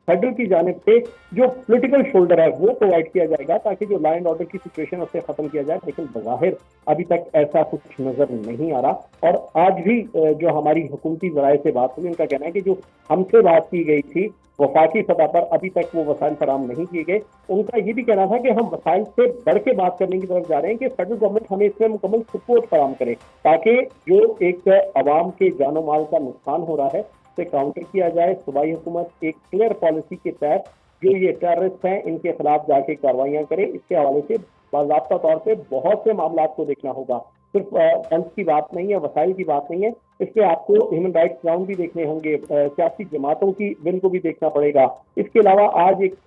फेडरल की जानिब से जो पॉलिटिकल शोल्डर है वो प्रोवाइड किया जाएगा ताकि जो लॉ एंड ऑर्डर की सिचुएशन है उसे खत्म किया जाए, लेकिन बज़ाहिर अभी तक ऐसा कुछ नजर नहीं आ रहा। और आज भी जो हमारी हुकूमती ज़राए से बात हुई, उनका कहना है कि जो हमसे बात की गई थी वफाकी सतह पर, अभी तक वो वसाइल फराम नहीं किए गए। उनका ये भी कहना था कि हम वसाइल से बढ़ के बात करने की तरफ जा रहे हैं कि फेडरल गवर्नमेंट हमें इसमें मुकम्मल सपोर्ट फराम करे ताकि जो एक अवाम के जानो माल का नुकसान हो रहा है से काउंटर किया जाए, सूबाई हुकूमत एक क्लियर पॉलिसी के तहत जो ये टेररिस्ट हैं इनके खिलाफ जाके कार्रवाइयां करे। इसके हवाले से बाज़ाब्ता तौर पे बहुत से मामला को देखना होगा, सिर्फ फंड्स की बात नहीं है, वसाइल की बात नहीं है, इसमें आपको ह्यूमन राइट्स ग्राउंड भी देखने होंगे, सियासी जमातों की विल को भी देखना पड़ेगा। इसके अलावा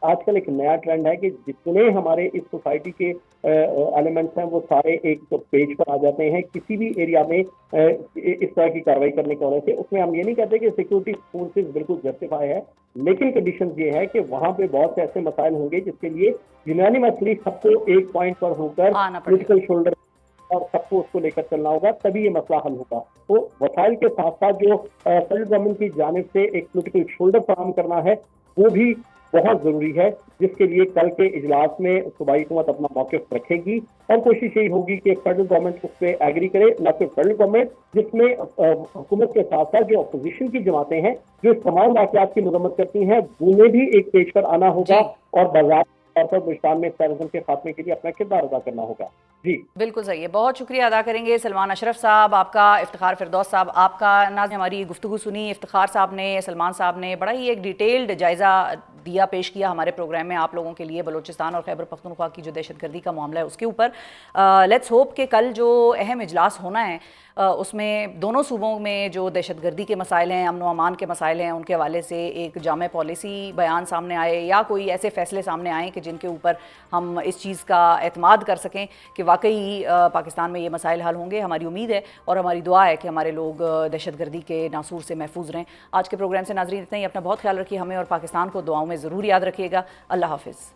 आजकल एक नया ट्रेंड है कि जितने हमारे इस सोसाइटी के एलिमेंट्स हैं वो सारे एक तो पेज पर आ जाते हैं किसी भी एरिया में इस तरह की कार्रवाई करने की वजह से। उसमें हम ये नहीं कहते कि सिक्योरिटी फोर्सेज बिल्कुल जस्टिफाई है, लेकिन कंडीशन ये है कि वहां पे बहुत से ऐसे मसाइल होंगे जिसके लिए यूनानिमसली सबको एक पॉइंट पर होकर पॉलिटिकल शोल्डर और सबको उसको लेकर चलना होगा, तभी ये मसला हल होगा। तो वसाइल के साथ साथ जो सेंट्रल गवर्नमेंट की जानिब से एक पॉलिटिकल शोल्डर फराहम करना है वो भी बहुत जरूरी है, जिसके लिए कल के इजलास में सूबाई हुकूमत अपना मौक़िफ़ रखेगी और कोशिश यही होगी कि फेडरल गवर्नमेंट उस पर एग्री करे। न सिर्फ फेडरल गवर्नमेंट, जिसमें हुकूमत के साथ साथ जो अपोजिशन की जमातें हैं जो इस तमाम वाक़यात की मरम्मत करती हैं, उन्हें भी एक पेज पर आना होगा और बाजार तौर पर बलूचिस्तान में टेररिज्म के खात्मे के लिए अपना किरदार अदा करना होगा। जी बिल्कुल सही है, बहुत शुक्रिया अदा करेंगे सलमान अशरफ साहब आपका, इफ्तिखार फिरदौस साहब आपका। नाज़रीन, हमारी गुफ्तगू सुनी, इफ्तिखार साहब ने, सलमान साहब ने बड़ा ही एक डिटेल्ड जायज़ा दिया, पेश किया हमारे प्रोग्राम में आप लोगों के लिए बलूचिस्तान और खैबर पख्तूनख्वा की जो दहशतगर्दी का मामला है उसके ऊपर। लेट्स होप कि कल जो अहम इजलास होना है उसमें दोनों सूबों में जो दहशतगर्दी के मसाइल हैं, अमन व अमान के मसाइल हैं, उनके हवाले से एक जामे पॉलिसी बयान सामने आए या कोई ऐसे फैसले सामने आए कि जिनके ऊपर हम इस चीज़ का एतमाद कर सकें कि वाकई पाकिस्तान में ये मसाइल हल होंगे। हमारी उम्मीद है और हमारी दुआ है कि हमारे लोग दहशतगर्दी के नासूर से महफूज रहें। आज के प्रोग्राम से नाज़रीन इतना ही, अपना बहुत ख्याल रखिए, हमें और पाकिस्तान को दुआओं में ज़रूर याद रखिएगा। अल्लाह हाफ़िज़।